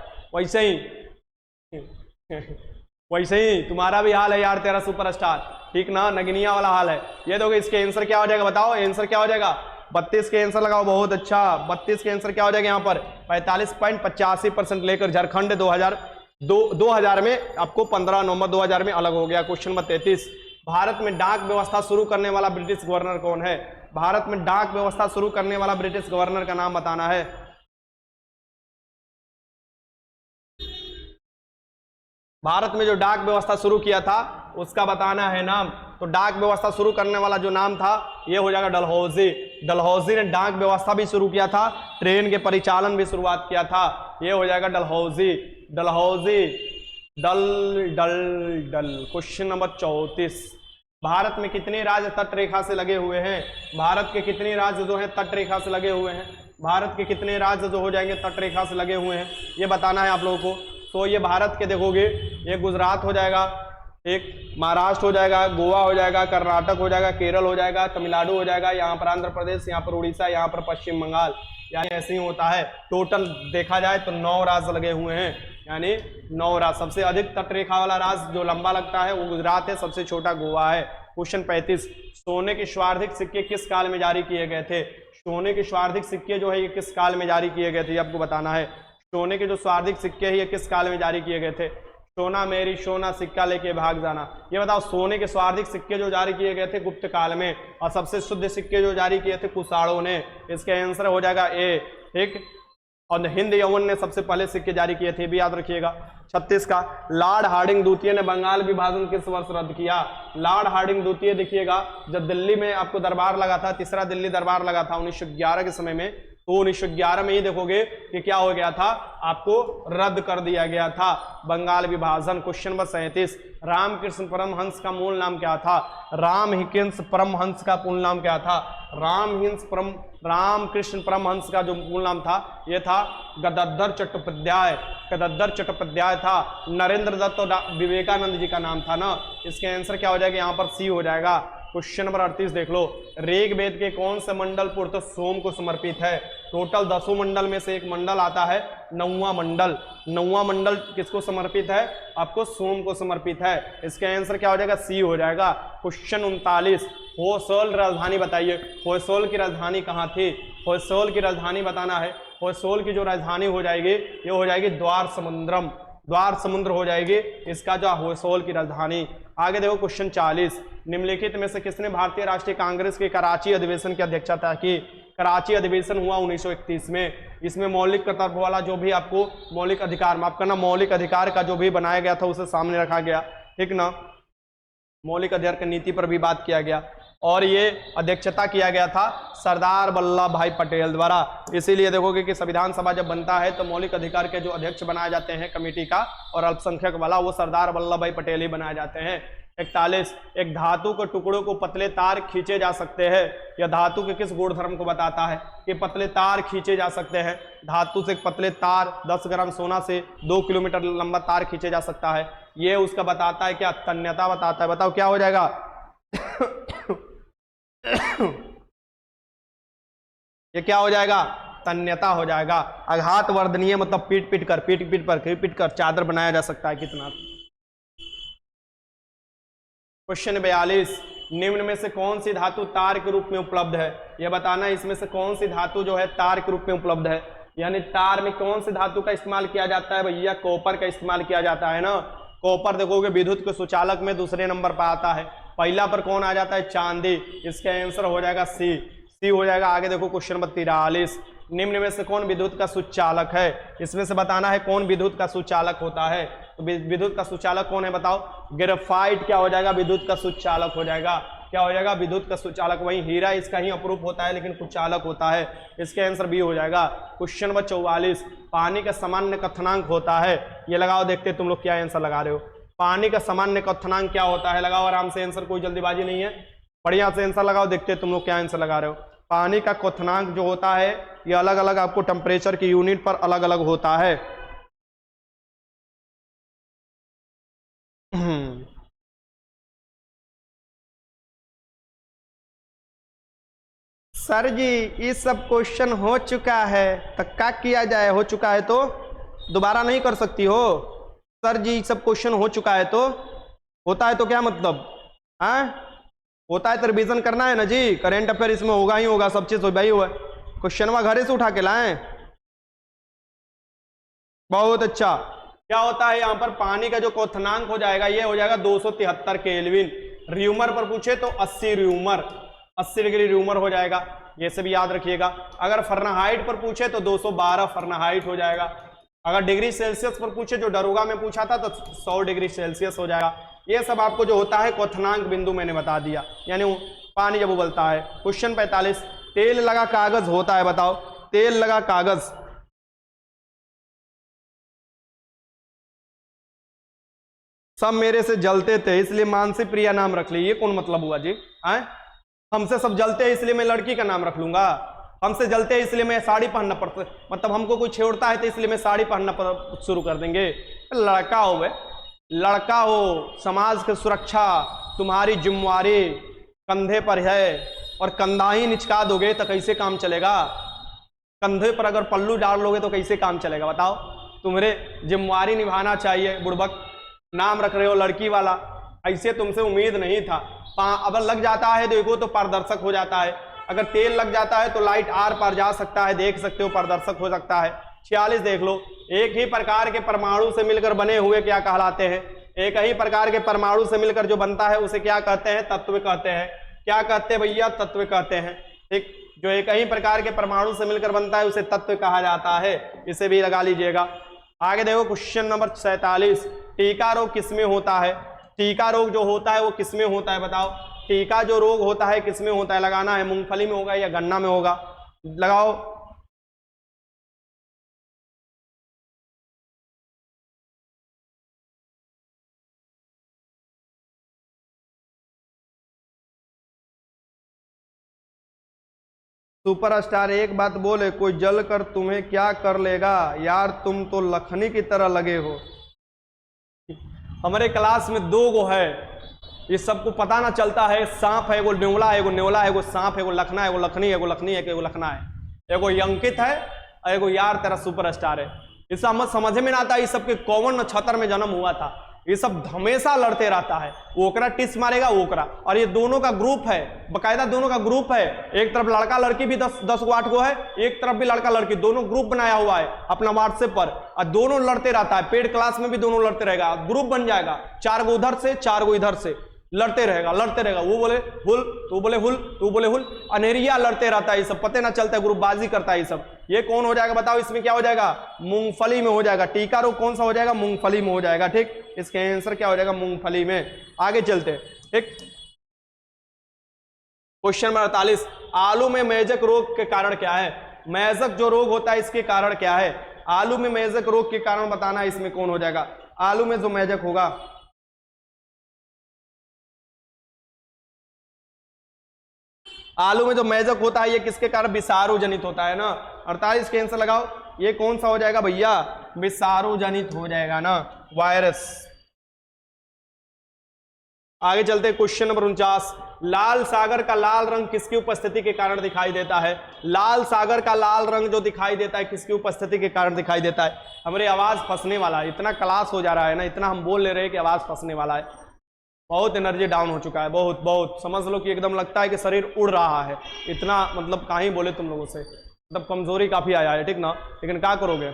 वैसे ही तुम्हारा भी हाल है यार, तेरा सुपरस्टार, ठीक ना, नगनिया वाला हाल है। ये देखो इसके आंसर क्या हो जाएगा, बताओ आंसर क्या हो जाएगा? 32 के आंसर लगाओ, बहुत अच्छा। 32 के आंसर क्या हो जाएगा यहाँ पर? 45.85% लेकर झारखंड 2000 में आपको 15 नवंबर 2000 में अलग हो गया। क्वेश्चन नंबर 33, भारत में डाक व्यवस्था शुरू करने वाला ब्रिटिश गवर्नर कौन है? भारत में डाक व्यवस्था शुरू करने वाला ब्रिटिश गवर्नर का नाम बताना है। भारत में जो डाक व्यवस्था शुरू किया था उसका बताना है नाम। तो डाक व्यवस्था शुरू करने वाला जो नाम था ये हो जाएगा डलहौजी। डलहौजी ने डाक व्यवस्था भी शुरू किया था, ट्रेन के परिचालन भी शुरुआत किया था, ये हो जाएगा डलहौजी। डलहौजी, डल डल डल। क्वेश्चन नंबर 34, भारत में कितने राज्य तट रेखा से लगे हुए हैं? भारत के कितने राज्य जो है तट रेखा से लगे हुए हैं? भारत के कितने राज्य जो हो जाएंगे तट रेखा से लगे हुए हैं, ये बताना है आप लोगों को। तो ये भारत के देखोगे, ये गुजरात हो जाएगा, एक महाराष्ट्र हो जाएगा, गोवा हो जाएगा, कर्नाटक हो जाएगा, केरल हो जाएगा, तमिलनाडु हो जाएगा, यहाँ पर आंध्र प्रदेश, यहाँ पर उड़ीसा, यहाँ पर पश्चिम बंगाल, यानी ऐसे ही होता है। टोटल देखा जाए तो 9 राज्य लगे हुए हैं। यानी 9 राज्य। सबसे अधिक तटरेखा वाला राज्य जो लंबा लगता है वो गुजरात है, सबसे छोटा गोवा है। क्वेश्चन 35, सोने के स्वार्थिक सिक्के किस काल में जारी किए गए थे? सोने के स्वार्थिक सिक्के जो है ये किस काल में जारी किए गए थे, ये आपको बताना है। सोने के जो स्वार्थिक सिक्के हैं ये किस काल में जारी किए गए थे? सोना मेरी सोना सिक्का लेके भाग जाना। ये बताओ, सोने के स्वार्थिक सिक्के जो जारी किए गए थे गुप्त काल में, और सबसे शुद्ध सिक्के जो जारी किए थे कुषाणों ने। इसका आंसर हो जाएगा ए, ठीक। और हिंद यवन ने सबसे पहले सिक्के जारी किए थे, भी याद रखिएगा। 36 का, लॉर्ड हार्डिंग द्वितीय ने बंगाल विभाजन किस वर्ष रद्द किया? लॉर्ड हार्डिंग द्वितीय देखिएगा, जब दिल्ली में आपको दरबार लगा था, तीसरा दिल्ली दरबार लगा था 1911 के समय में, तो 1911 में ही देखोगे कि क्या हो गया था, आपको रद्द कर दिया गया था बंगाल विभाजन। क्वेश्चन नंबर 37, रामकृष्ण परमहंस का मूल नाम क्या था? रामकृष्ण परमहंस का पूर्ण नाम क्या था? रामकृष्ण परमहंस का जो मूल नाम था ये था गदद्धर चट्टोपाध्याय। गदद्धर चट्टोपाध्याय था। नरेंद्र दत्त और विवेकानंद जी का नाम था ना। इसके आंसर क्या हो जाएगा, यहाँ पर सी हो जाएगा। क्वेश्चन नंबर 38 देख लो, ऋग्वेद के कौन से मंडल पुरुष सोम को समर्पित है? टोटल 10 मंडल में से एक मंडल आता है 9वां मंडल। 9वां मंडल किसको समर्पित है? आपको सोम को समर्पित है। इसका आंसर क्या हो जाएगा, सी हो जाएगा। क्वेश्चन 39, होयसोल राजधानी बताइए। होयसोल की राजधानी कहाँ थी? होयसोल की राजधानी बताना है। होयसोल की जो राजधानी हो जाएगी ये हो जाएगी द्वार समुद्रम। द्वार समुद्र हो जाएगी इसका जो होयसोल की राजधानी। आगे देखो क्वेश्चन 40, निम्नलिखित में से किसने भारतीय राष्ट्रीय कांग्रेस के कराची अधिवेशन की अध्यक्षता की? कराची अधिवेशन हुआ 1931 में। इसमें मौलिक कर्तव्य वाला जो भी आपको मौलिक अधिकार, माफ करना, मौलिक अधिकार का जो भी बनाया गया था उसे सामने रखा गया, ठीक ना। मौलिक अधिकार की नीति पर भी बात किया गया और ये अध्यक्षता किया गया था सरदार वल्लभ भाई पटेल द्वारा। इसीलिए देखोगे कि संविधान सभा जब बनता है तो मौलिक अधिकार के जो अध्यक्ष बनाए जाते हैं कमेटी का और अल्पसंख्यक वाला, वो सरदार वल्लभ भाई पटेल ही बनाए जाते हैं। 41, एक धातु के टुकड़ों को पतले तार खींचे जा सकते हैं। यह धातु के किस गुणधर्म को बताता है कि पतले तार खींचे जा सकते हैं? धातु से पतले तार, 10 ग्राम सोना से 2 किलोमीटर लंबा तार खींचे जा सकता है। ये उसका बताता है क्या? तन्यता बताता है। बताओ क्या हो जाएगा? ये क्या हो जाएगा? तन्यता हो जाएगा। आघात वर्धनीय मतलब पीट पीट कर चादर बनाया जा सकता है। कितना? क्वेश्चन 42, निम्न में से कौन सी धातु तार के रूप में उपलब्ध है? यह बताना है इसमें से कौन सी धातु जो है तार के रूप में उपलब्ध है। यानी तार में कौन सी धातु का इस्तेमाल किया जाता है भैया? कॉपर का इस्तेमाल किया जाता है ना। कॉपर देखोगे विद्युत के सुचालक में दूसरे नंबर पर आता है। पहला पर कौन आ जाता है? चांदी। इसका आंसर हो जाएगा सी हो जाएगा। आगे देखो क्वेश्चन नंबर 43, निम्न में से कौन विद्युत का सुचालक है? इसमें से बताना है कौन विद्युत का सुचालक होता है। तो विद्युत का सुचालक कौन है बताओ? ग्रेफाइट क्या हो जाएगा? विद्युत का सुचालक हो जाएगा। क्या हो जाएगा? विद्युत का सुचालक। वही हीरा इसका ही अपरूप होता है लेकिन कुचालक होता है। इसका आंसर बी हो जाएगा। क्वेश्चन नंबर 44, पानी का सामान्य क्वथनांक होता है। ये लगाओ, देखते तुम लोग क्या आंसर लगा रहे हो। पानी का सामान्य क्वथनांक क्या होता है? लगाओ आराम से आंसर, कोई जल्दीबाजी नहीं है, बढ़िया से आंसर लगाओ, देखते तुम लोग क्या आंसर लगा रहे हो। पानी का क्वथनांक जो होता है ये अलग अलग आपको टेम्परेचर की यूनिट पर अलग अलग होता है। सर जी ये सब क्वेश्चन हो चुका है तो क्या किया जाए? हो चुका है तो दोबारा नहीं कर सकती हो? सर जी सब क्वेश्चन हो चुका है तो होता है तो क्या मतलब? हाँ होता है तो रिवीजन करना है ना जी। करेंट अफेयर इसमें होगा ही होगा, सब चीज भाई हुआ। क्वेश्चन वह घरे से उठा के लाएं। बहुत अच्छा। क्या होता है यहाँ पर? पानी का जो क्वथनांक हो जाएगा ये हो जाएगा 273 केल्विन। र्यूमर पर पूछे तो 80 र्यूमर, 80 डिग्री र्यूमर हो जाएगा। ये से भी याद रखिएगा। अगर फरनाहाइट पर पूछे तो 212 फरनाहाइट हो जाएगा। अगर डिग्री सेल्सियस पर पूछे, जो दरोगा में पूछा था, तो 100 डिग्री सेल्सियस हो जाएगा। ये सब आपको जो होता है क्वथनांक बिंदु मैंने बता दिया, यानी पानी जब उबलता है। क्वेश्चन 45, तेल लगा कागज होता है। बताओ तेल लगा कागज। सब मेरे से जलते थे इसलिए मानसी प्रिया नाम रख ली। ये कौन मतलब हुआ जी? हमसे सब जलते हैं इसलिए मैं लड़की का नाम रख लूंगा? हमसे जलते हैं इसलिए मैं साड़ी पहनना पड़ता, मतलब हमको कोई छेड़ता है तो इसलिए मैं साड़ी पहनना शुरू कर देंगे? लड़का हो वे, लड़का हो, समाज की सुरक्षा तुम्हारी जिम्मेवारी कंधे पर है और कंधा ही निचका दोगे तो कैसे काम चलेगा? कंधे पर अगर पल्लू डाल लोगे तो कैसे काम चलेगा बताओ? तुम्हारे जिम्मेवारी निभाना चाहिए। बुड़बक नाम रख रहे हो लड़की वाला, ऐसे तुमसे उम्मीद नहीं था। अब लग जाता है देखो तो पारदर्शक हो जाता है, अगर तेल लग जाता है तो लाइट आर पार जा सकता है, देख सकते हो पारदर्शक हो सकता है। 46 देख लो, एक ही प्रकार के परमाणु से मिलकर बने हुए क्या कहलाते हैं? एक ही प्रकार के परमाणु से मिलकर जो बनता है उसे क्या कहते हैं? तत्व कहते हैं। क्या कहते हैं भैया? तत्व कहते हैं। ठीक, जो एक ही प्रकार के परमाणु से मिलकर बनता है उसे तत्व कहा जाता है, इसे भी लगा लीजिएगा। आगे देखो क्वेश्चन नंबर 47, टीका रोग किसमें होता है? टीका रोग जो होता है वो किसमें होता है बताओ? टीका जो रोग होता है किसमें होता है? लगाना है, मूंगफली में होगा या गन्ना में होगा? लगाओ। सुपरस्टार एक बात बोले, कोई जल कर तुम्हें क्या कर लेगा यार, तुम तो लखनी की तरह लगे हो। हमारे क्लास में 2 गो है, ये सबको पता ना चलता है, सांप है, एगो न्योला है, एगो न्योला है, एगो सांप है, एगो लखना है, एगो लखनी है, एगो लखनी है, एगो लखना है, एगो अंकित है और एगो यार तेरा सुपरस्टार है। ये सब समझ में ना आता, ये सबके कौन नक्षत्र में जन्म हुआ था, ये सब हमेशा लड़ते रहता है, ओकरा टिस मारेगा ओकरा। और ये दोनों का ग्रुप है, बकायदा दोनों का ग्रुप है, एक तरफ लड़का लड़की भी 10 गो 8 गो है, एक तरफ भी लड़का लड़की, दोनों ग्रुप बनाया हुआ है अपना व्हाट्सएप पर, और दोनों लड़ते रहता है। पेड क्लास में भी दोनों लड़ते रहेगा, ग्रुप बन जाएगा, 4 गो उधर से 4 गो इधर से, लड़ते रहेगा लड़ते रहेगा। वो बोले हुल तो बोले हुल तो बोले हुल, अनेरिया लड़ते रहता है, ये सब पते ना चलता है, ग्रुपबाजी करता है ये सब। ये कौन हो जाएगा बताओ? इसमें क्या हो जाएगा? मूंगफली में हो जाएगा। टीका रोग कौन सा हो जाएगा? मूंगफली में हो जाएगा। ठीक, इसका आंसर क्या हो जाएगा? मूंगफली में। आगे चलते हैं। ठीक, क्वेश्चन नंबर 48, आलू में मेजक रोग के कारण क्या है? मेजक जो रोग होता है इसके कारण क्या है? आलू में मेजक रोग के कारण बताना, इसमें कौन हो जाएगा? आलू में जो मेजक होगा, आलू में जो मेजक होता है ये किसके कारण? विषाणु जनित होता है ना। 48 के आंसर लगाओ, ये कौन सा हो जाएगा भैया? विषाणु जनित हो जाएगा ना, वायरस। आगे चलते क्वेश्चन नंबर 49, लाल सागर का लाल रंग किसकी उपस्थिति के कारण दिखाई देता है? लाल सागर का लाल रंग जो दिखाई देता है किसकी उपस्थिति के कारण दिखाई देता है? हमारी आवाज फंसने वाला है, इतना क्लास हो जा रहा है ना, इतना हम बोल ले रहे हैं कि आवाज फंसने वाला है, बहुत एनर्जी डाउन हो चुका है, बहुत बहुत समझ लो कि एकदम लगता है कि शरीर उड़ रहा है, इतना मतलब कहीं बोले तुम लोगों से, मतलब कमजोरी काफी आया है। ठीक ना, लेकिन क्या करोगे?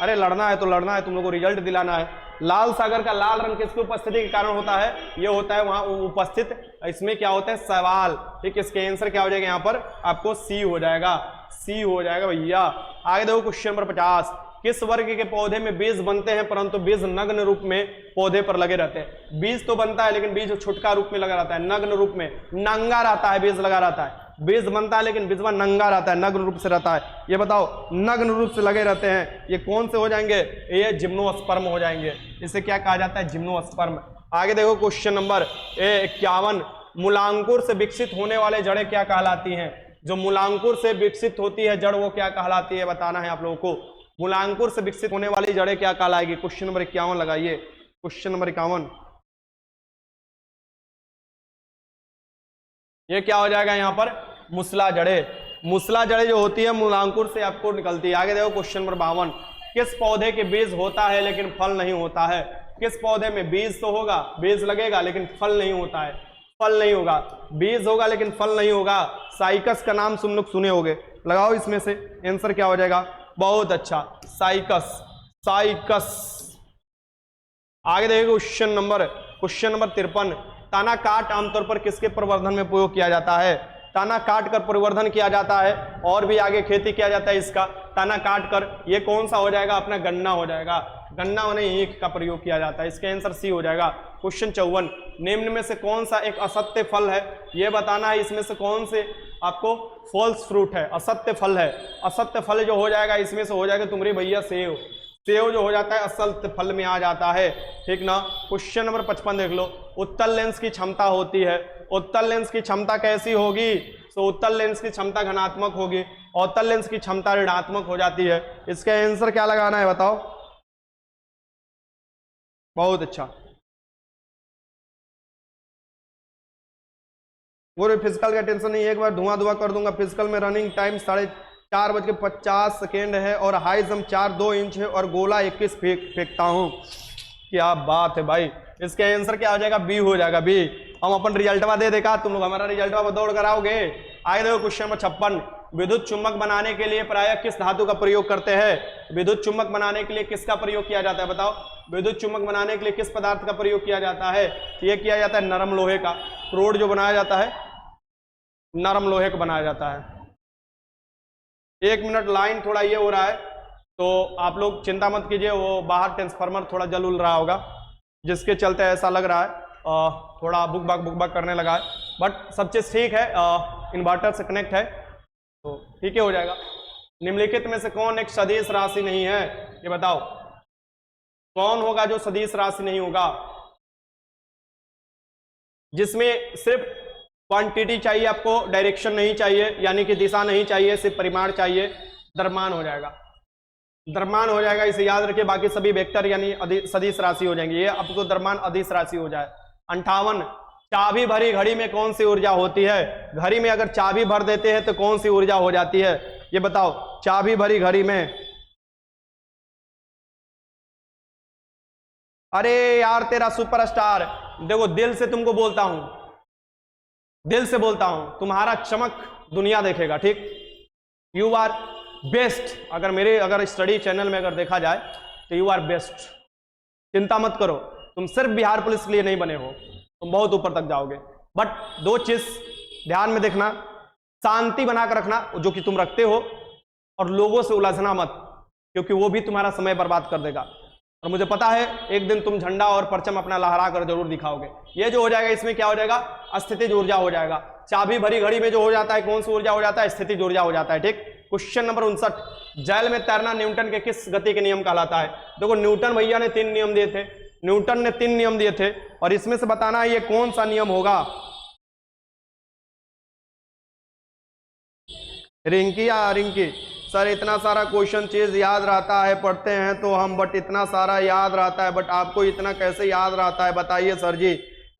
अरे लड़ना है तो लड़ना है, तुम लोगों को रिजल्ट दिलाना है। लाल सागर का लाल रंग किसकी उपस्थिति के कारण होता है? ये होता है वहां उपस्थित, इसमें क्या होता है? सवाल। ठीक, इसके आंसर क्या हो जाएगा? यहाँ पर आपको सी हो जाएगा, सी हो जाएगा भैया। आगे देखो क्वेश्चन नंबर 50, किस वर्ग के पौधे में बीज बनते हैं परंतु बीज नग्न रूप में पौधे पर लगे रहते हैं? बीज तो बनता है लेकिन बीज छुटका रूप में लगा रहता है, नग्न रूप में, नंगा रहता है, बीज लगा रहता है, बीज बनता है लेकिन बीजवा नंगा रहता है, नग्न रूप से रहता है। ये बताओ, नग्न रूप से लगे रहते हैं, ये कौन से हो जाएंगे? ये जिम्नोस्पर्म हो जाएंगे। इसे क्या कहा जाता है? जिम्नोस्पर्म। आगे देखो क्वेश्चन नंबर 51, मूलांकुर से विकसित होने वाले जड़ें क्या कहलाती हैं? जो मूलांकुर से विकसित होती है जड़ वो क्या कहलाती है? बताना है आप लोगों को। मूलांकुर से विकसित होने वाली जड़ें क्या कहलाएगी? क्वेश्चन नंबर 51 लगाइए, क्वेश्चन नंबर 51। ये क्या हो जाएगा यहाँ पर? मूसला जड़ें। मूसला जड़ें जो होती है मूलांकुर से आपको निकलती है। आगे देखो क्वेश्चन नंबर 52, किस पौधे के बीज होता है लेकिन फल नहीं होता है? किस पौधे में बीज तो होगा, बीज लगेगा लेकिन फल नहीं होता है, फल नहीं होगा, बीज होगा लेकिन फल नहीं होगा। साइकस का नाम तुम लोग सुने होंगे, लगाओ इसमें से आंसर क्या हो जाएगा? बहुत अच्छा, साइकस, साइकस। आगे देखिए क्वेश्चन नंबर 53, ताना काट आमतौर पर किसके प्रवर्धन में प्रयोग किया जाता है? ताना काट कर परिवर्धन किया जाता है और भी आगे खेती किया जाता है इसका, ताना काट कर। ये कौन सा हो जाएगा? अपना गन्ना हो जाएगा, गन्ना होने ईख का प्रयोग किया जाता है, इसका आंसर सी हो जाएगा। क्वेश्चन 54, निम्न में से कौन सा एक असत्य फल है? ये बताना है इसमें से कौन से आपको फॉल्स फ्रूट है, असत्य फल है। असत्य फल जो हो जाएगा इसमें से हो जाएगा तुम्हारी भैया सेव, सेव जो हो जाता है असत्य फल में आ जाता है। ठीक ना। क्वेश्चन नंबर 55 देख लो, उत्तल लेंस की क्षमता होती है, उत्तल लेंस की क्षमता कैसी होगी? तो उत्तल लेंस की क्षमता धनात्मक होगी, अवतल लेंस की क्षमता ऋणात्मक हो जाती है। इसका आंसर क्या लगाना है बताओ? बहुत अच्छा। वो फिजिकल का टेंशन नहीं, एक बार धुआं कर दूंगा। फिजिकल में रनिंग टाइम 4:50 है और हाई जंप 4 2 इंच है और गोला 21 फेंकता हूँ। क्या बात है भाई, इसके आंसर क्या हो जाएगा? बी हो जाएगा, बी। हम अपन रिजल्टवा दे देगा, तुम लोग हमारा रिजल्टवा दौड़ कराओगे। आगे देखो क्वेश्चन नंबर 56, विद्युत चुम्बक बनाने के लिए प्रायः किस धातु का प्रयोग करते हैं? विद्युत चुम्बक बनाने के लिए किसका प्रयोग किया जाता है बताओ? विद्युत चुम्बक बनाने के लिए किस पदार्थ का प्रयोग किया जाता है? यह किया जाता है नरम लोहे का। रोड जो बनाया जाता है नरम लोहे का बनाया जाता है। 1 मिनट, लाइन थोड़ा ये हो रहा है तो आप लोग चिंता मत कीजिए, वो बाहर ट्रांसफार्मर थोड़ा जल उल रहा होगा जिसके चलते ऐसा लग रहा है, थोड़ा बुक बाक करने लगा है, बट सब चीज ठीक है, इन्वर्टर से कनेक्ट है तो ठीक है, हो जाएगा। निम्नलिखित में से कौन एक सदिश राशि नहीं है? ये बताओ कौन होगा जो सदिश राशि नहीं होगा, जिसमें सिर्फ क्वांटिटी चाहिए आपको, डायरेक्शन नहीं चाहिए, यानी कि दिशा नहीं चाहिए, सिर्फ परिमाण चाहिए? द्रव्यमान हो जाएगा, द्रव्यमान हो जाएगा, इसे याद रखिए। बाकी सभी वेक्टर यानी सदिश राशि हो जाएंगे, ये आपको द्रव्यमान अदिश राशि हो जाए। 58, चाबी भरी घड़ी में कौन सी ऊर्जा होती है? घड़ी में अगर चाबी भर देते हैं तो कौन सी ऊर्जा हो जाती है? ये बताओ, चाबी भरी घड़ी में। अरे यार तेरा सुपरस्टार, देखो दिल से तुमको बोलता हूं, दिल से बोलता हूं, तुम्हारा चमक दुनिया देखेगा, ठीक? You are best. अगर स्टडी चैनल में अगर देखा जाए तो यू आर बेस्ट। चिंता मत करो, तुम सिर्फ बिहार पुलिस के लिए नहीं बने हो, तुम बहुत ऊपर तक जाओगे। बट 2 चीज ध्यान में देखना, शांति बनाकर रखना जो कि तुम रखते हो, और लोगों से उलझना मत, क्योंकि वो भी तुम्हारा समय बर्बाद कर देगा। और मुझे पता है एक दिन तुम झंडा और परचम अपना लहरा कर जरूर दिखाओगे। ये जो हो जाएगा इसमें क्या हो जाएगा? स्थितिज ऊर्जा हो जाएगा। चाबी भरी घड़ी में जो हो जाता है कौन सी ऊर्जा हो जाता है? स्थितिज ऊर्जा हो जाता है, ठीक? क्वेश्चन नंबर 59, जल में तैरना न्यूटन के किस गति के नियम कहलाता है? देखो न्यूटन भैया ने 3 नियम दिए थे, न्यूटन ने 3 नियम दिए थे, और इसमें से बताना है ये कौन सा नियम होगा। रिंकी सर इतना सारा क्वेश्चन चीज याद रहता है, पढ़ते हैं तो हम, बट इतना सारा याद रहता है, बट आपको इतना कैसे याद रहता है बताइए सर जी।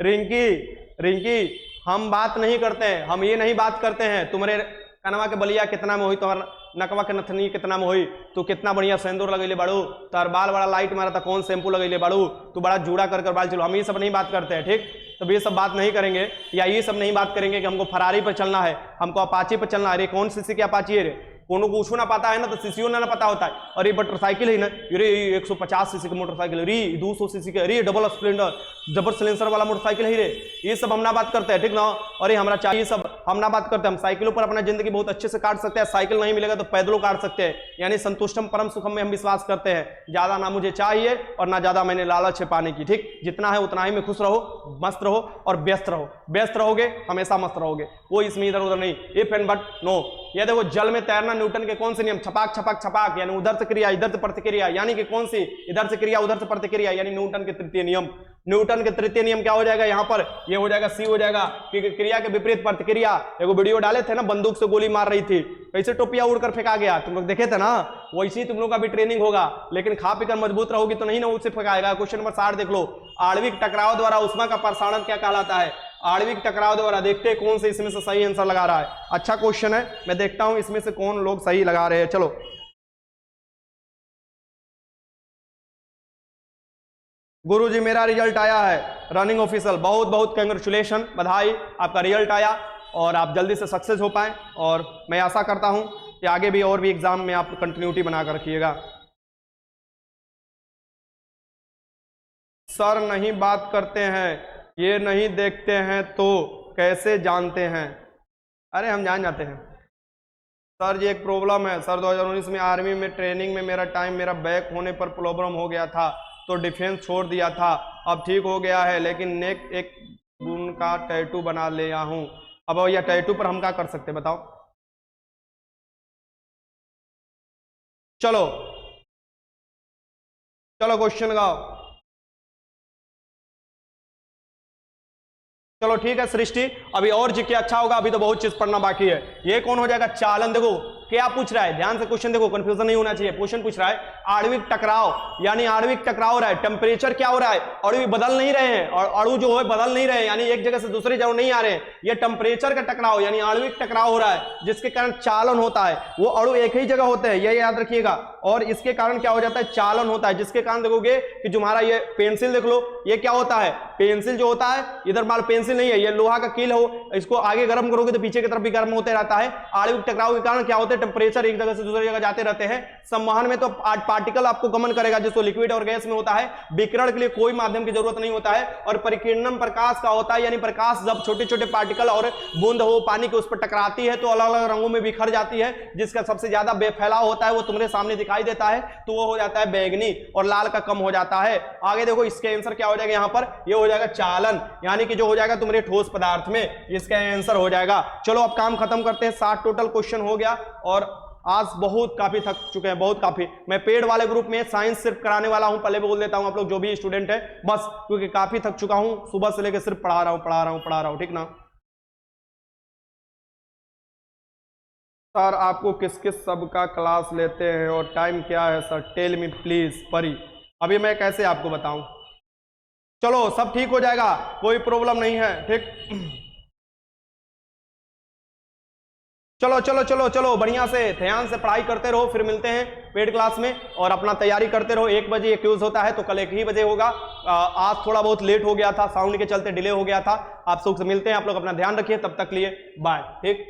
रिंकी हम बात नहीं करते हैं, हम ये नहीं बात करते हैं तुम्हारे कनवा के बलिया कितना में हुई, तुम्हारा नकवा के नथनी कितना में हुई, तू कितना बढ़िया सेंदूर लगेले बाड़ू, तार बाल बड़ा लाइट मारा था, कौन शैम्पू लगेले बाड़ू, तू बड़ा जूड़ा कर बाल चलो, हम ये सब नहीं बात करते हैं, ठीक? तो ये सब बात नहीं करेंगे, या ये सब नहीं बात करेंगे कि हमको फरारी पर चलना है, हमको अपाची पर चलना है। अरे कौन सीसी की अपाची है रे? कोनो को पूछो ना पता है ना, तो सीसीओ ना पता होता है। अरे मोटरसाइकिल है ना, अरे 150 सीसी की मोटरसाइकिल, अरे 200 सीसी के, अरे डबल सिलेंडर वाला मोटरसाइकिल है रे, ये सब हम ना बात करते हैं, ठीक ना? अरे हमारा चाहिए सब हम ना बात करते हैं। हम साइकिलों पर अपना जिंदगी बहुत अच्छे से काट सकते हैं, साइकिल नहीं मिलेगा तो पैदलों काट सकते हैं, यानी संतुष्टम परम सुखम में हम विश्वास करते हैं। ज्यादा ना मुझे चाहिए और ना ज्यादा मैंने लालच है पाने की, ठीक? जितना है उतना ही में खुश रहो, मस्त रहो और व्यस्त रहो। व्यस्त रहोगे हमेशा मस्त रहोगे, वो इसमें इधर उधर नहीं, इफ एंड बट नो। ये देखो जल में तैरना न्यूटन के कौन से नियम? छपाक छपाक छपाक, यानी उधर से क्रिया इधर से प्रतिक्रिया, यानी कि कौन सी? इधर से क्रिया उधर से प्रतिक्रिया, यानी न्यूटन के तृतीय नियम। न्यूटन के तृतीय नियम क्या हो जाएगा यहाँ पर? ये हो जाएगा सी हो जाएगा, क्योंकि क्रिया के विपरीत प्रतिक्रिया। एगो वीडियो डाले थे ना, बंदूक से गोली मार रही थी, कैसे टोपिया उड़कर फेंका गया, तुम लोग देखे थे ना? वैसे ही तुम लोग का भी ट्रेनिंग होगा, लेकिन खा पीकर मजबूत रहोगी तो नहीं ना उससे फेंकाएगा। क्वेश्चन नंबर 60 देख लो, आणविक टकराव द्वारा उष्मा का प्रसारण क्या कहलाता है? आणविक टकराव द्वारा, देखते हैं कौन से इसमें से सही आंसर लगा रहा है। अच्छा क्वेश्चन है, मैं देखता हूं इसमें से कौन लोग सही लगा रहे हैं। चलो गुरुजी मेरा रिजल्ट आया है, रनिंग ऑफिशियल, बहुत बहुत कंग्रेचुलेशन, बधाई, आपका रिजल्ट आया और आप जल्दी से सक्सेस हो पाए। और मैं आशा करता हूं कि आगे भी और भी एग्जाम में आप कंटिन्यूटी बनाकर रखिएगा। सर नहीं बात करते हैं, ये नहीं देखते हैं तो कैसे जानते हैं? अरे हम जान जाते हैं सर जी, एक प्रॉब्लम है सर। 2019 में आर्मी में ट्रेनिंग में मेरा बैक होने पर प्रॉब्लम हो गया था, तो डिफेंस छोड़ दिया था, अब ठीक हो गया है, लेकिन नेक एक गुण का टैटू बना लिया हूं। अब यह टैटू पर हम क्या कर सकते बताओ? चलो क्वेश्चन लगाओ। चलो ठीक है सृष्टि, अभी और जीके अच्छा होगा, अभी तो बहुत चीज पढ़ना बाकी है। ये कौन हो जाएगा? चालन। देखो क्या पूछ रहा है, ध्यान से क्वेश्चन देखो, कंफ्यूजन नहीं होना चाहिए। क्वेश्चन पूछ रहा है आणविक टकराव, यानी आणविक टकराव हो रहा है, टेम्परेचर क्या हो रहा है, अणु बदल नहीं रहे हैं, और अणु जो है बदल नहीं रहे, यानी एक जगह से दूसरी जगह नहीं आ रहे हैं, ये टेम्परेचर का टकराव यानी आणविक टकराव हो रहा है, जिसके कारण चालन होता है। वो अणु एक ही जगह होते हैं, ये याद रखिएगा, और इसके कारण क्या हो जाता है, चालन होता है, जिसके कारण देखोगे कि जो हमारा ये पेंसिल देख लो, ये क्या होता है, पेंसिल जो होता है, इधर मान पेंसिल नहीं है, ये लोहा का कील हो, इसको आगे गर्म करोगे तो पीछे की तरफ भी गर्म होते रहता है। आणविक टकराव के कारण क्या होता है, टेम्परेचर एक जगह से दूसरी जगह जाते रहते हैं। संवहन में तो पार्टिकल आपको गमन करेगा, जिसको लिक्विड और गैस में होता है। विकिरण के लिए कोई माध्यम की जरूरत नहीं होता है। और परिकीर्णन प्रकाश का होता है, यानी प्रकाश जब छोटे छोटे पार्टिकल और बूंद हो पानी के उस पर टकराती है तो अलग अलग रंगों में बिखर जाती है, जिसका सबसे ज्यादा बेफैलाव होता है वो तुम्हारे सामने दिखाई देता है, तो वो हो जाता है बैगनी, और लाल का कम हो जाता है। आगे देखो, इसके आंसर क्या हो जाएगा, यहां पर ये हो जाएगा चालन, यानी कि जो हो जाएगा तुम्हारे ठोस पदार्थ में, इसका आंसर हो जाएगा। चलो अब काम खत्म करते हैं, 60 टोटल क्वेश्चन हो गया, और आज बहुत काफी थक चुके हैं, बहुत काफी। मैं पेड वाले ग्रुप में साइंस सिर्फ कराने वाला हूं, पहले बोल देता हूं आप लोग जो भी स्टूडेंट है, बस, क्योंकि काफी थक चुका हूं, सुबह से लेकर सिर्फ पढ़ा रहा हूं, ठीक ना। सर आपको किस किस सब का क्लास लेते हैं और टाइम क्या है सर, टेल मी प्लीज परी। अभी मैं कैसे आपको बताऊं, चलो सब ठीक हो जाएगा, कोई प्रॉब्लम नहीं है, ठीक। चलो चलो चलो चलो, बढ़िया से ध्यान से पढ़ाई करते रहो, फिर मिलते हैं पेड क्लास में, और अपना तैयारी करते रहो। 1 बजे क्यूज होता है, तो कल 1 ही बजे होगा। आज थोड़ा बहुत लेट हो गया था, साउंड के चलते डिले हो गया था। आप सबसे मिलते हैं, आप लोग अपना ध्यान रखिए, तब तक लिए बाय, ठीक।